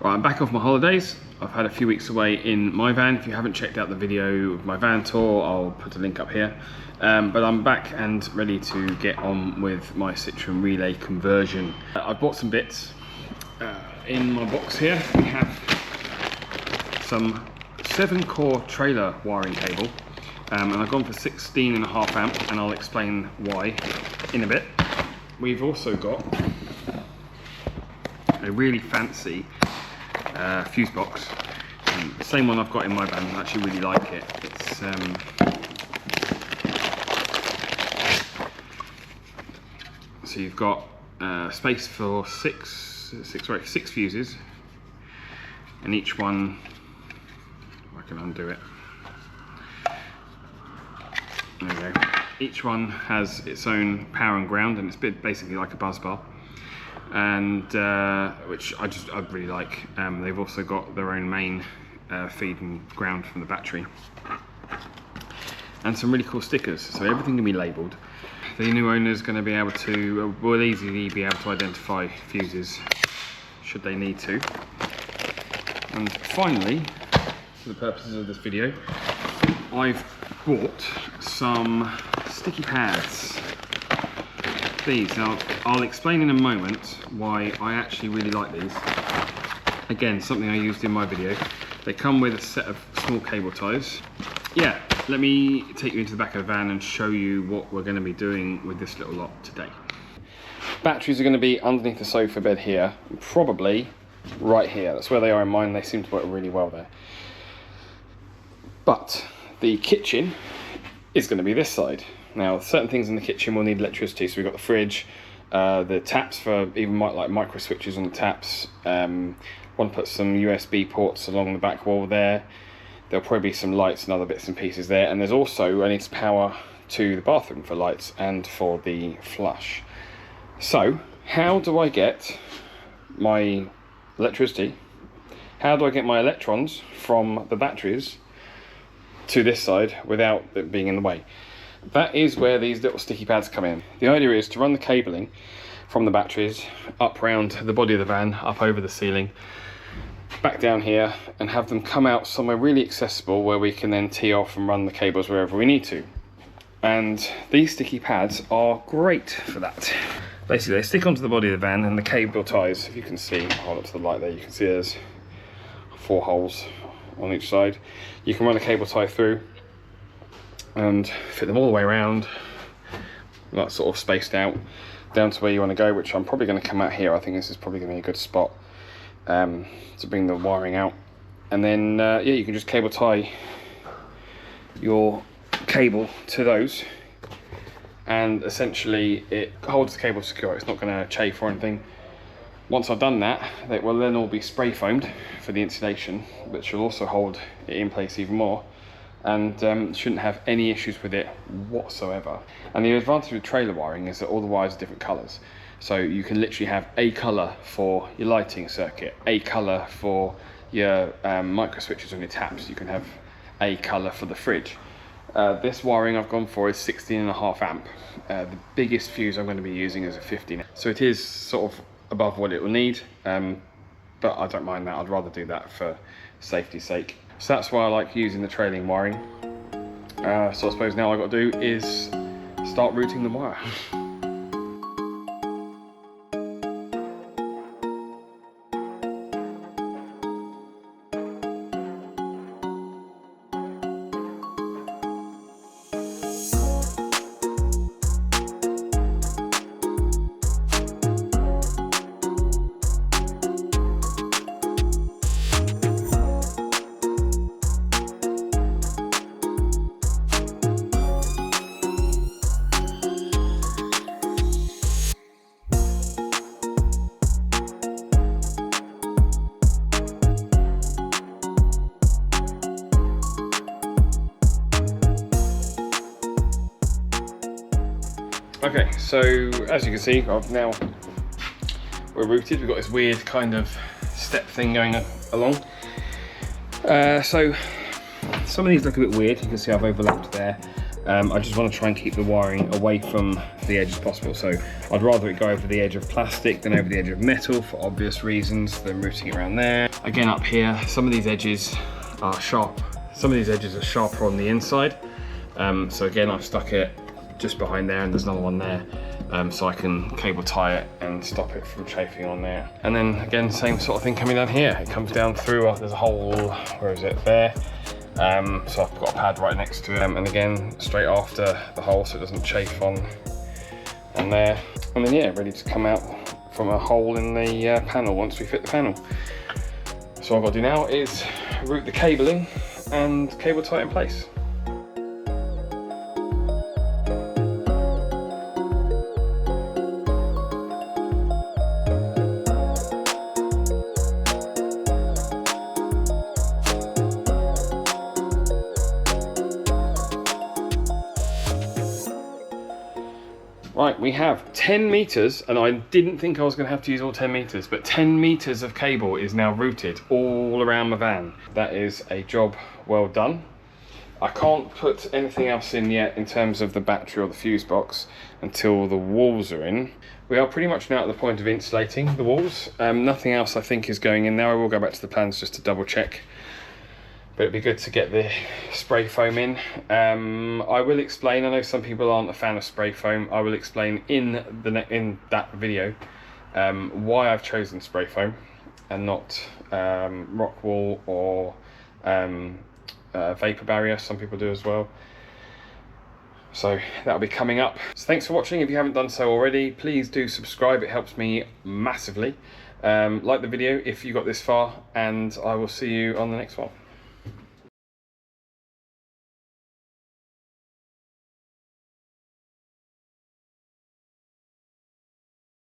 Right, I'm back off my holidays. I've had a few weeks away in my van. If you haven't checked out the video of my van tour, I'll put a link up here. But I'm back and ready to get on with my Citroen relay conversion. I've bought some bits. In my box here, we have some 7-core trailer wiring cable. And I've gone for 16.5 amp, and I'll explain why in a bit. We've also got a really fancy fuse box. The same one I've got in my van. I actually really like it. It's so you've got space for six fuses, and each one, I can undo it. There we go. Each one has its own power and ground, and it's basically like a buzz bar, and which I really like. They've also got their own main feed and ground from the battery, and some really cool stickers, so everything can be labelled. The new owner is going to be able to, will easily be able to identify fuses should they need to. And finally, for the purposes of this video, I've bought some sticky pads. These, now I'll explain in a moment why I actually really like these. Again, something I used in my video. They come with a set of small cable ties. Yeah, let me take you into the back of the van and show you what we're going to be doing with this little lot today. Batteries are going to be underneath the sofa bed here, probably right here. That's where they are in mine. They seem to work really well there. But the kitchen is going to be this side. Now, certain things in the kitchen will need electricity, so we've got the fridge, the taps for even like micro switches on the taps. Want to put some USB ports along the back wall there. There'll probably be some lights and other bits and pieces there, and there's also, I need power to the bathroom for lights and for the flush. So, how do I get my electricity? How do I get my electrons from the batteries to this side without it being in the way? That is where these little sticky pads come in. The idea is to run the cabling from the batteries up round the body of the van, up over the ceiling, back down here, and have them come out somewhere really accessible where we can then tee off and run the cables wherever we need to. And these sticky pads are great for that. Basically, they stick onto the body of the van, and the cable ties, if you can see, hold up to the light there, you can see there's 4 holes on each side. You can run a cable tie through and fit them all the way around, like sort of spaced out down to where you want to go, which I'm probably going to come out here. I think this is probably going to be a good spot to bring the wiring out. And then yeah, you can just cable tie your cable to those, and essentially it holds the cable secure. It's not going to chafe or anything. Once I've done that, they will then all be spray foamed for the insulation, which will also hold it in place even more, and shouldn't have any issues with it whatsoever. And the advantage with trailer wiring is that all the wires are different colours. So you can literally have a colour for your lighting circuit, a colour for your micro switches on your taps. You can have a colour for the fridge. This wiring I've gone for is 16.5 amp. The biggest fuse I'm going to be using is a 15. So it is sort of above what it will need, but I don't mind that. I'd rather do that for safety's sake. So that's why I like using the trailing wiring. So I suppose now all I've got to do is start routing the wire. Okay, so as you can see, we're routed. We've got this weird kind of step thing going along. So some of these look a bit weird. You can see I've overlapped there. I just want to try and keep the wiring away from the edge as possible. So I'd rather it go over the edge of plastic than over the edge of metal for obvious reasons than routing it around there. Again, up here, some of these edges are sharp. Some of these edges are sharper on the inside. So again, I've stuck it just behind there, and there's another one there. So I can cable tie it and stop it from chafing on there. And then again, same sort of thing coming down here. It comes down through, there's a hole, where is it? There. So I've got a pad right next to it, and again straight after the hole so it doesn't chafe on and there. And then yeah, ready to come out from a hole in the panel once we fit the panel. So what I've got to do now is route the cabling and cable tie it in place. Right, we have 10 meters, and I didn't think I was going to have to use all 10 meters, but 10 meters of cable is now routed all around my van. That is a job well done. I can't put anything else in yet in terms of the battery or the fuse box until the walls are in. We are pretty much now at the point of insulating the walls. Nothing else I think is going in now. I will go back to the plans just to double check. But it'd be good to get the spray foam in. I will explain, I know some people aren't a fan of spray foam. I will explain in that video why I've chosen spray foam and not rock wool or vapor barrier. Some people do as well. So that'll be coming up. So thanks for watching. If you haven't done so already, please do subscribe. It helps me massively. Like the video if you got this far, and I will see you on the next one.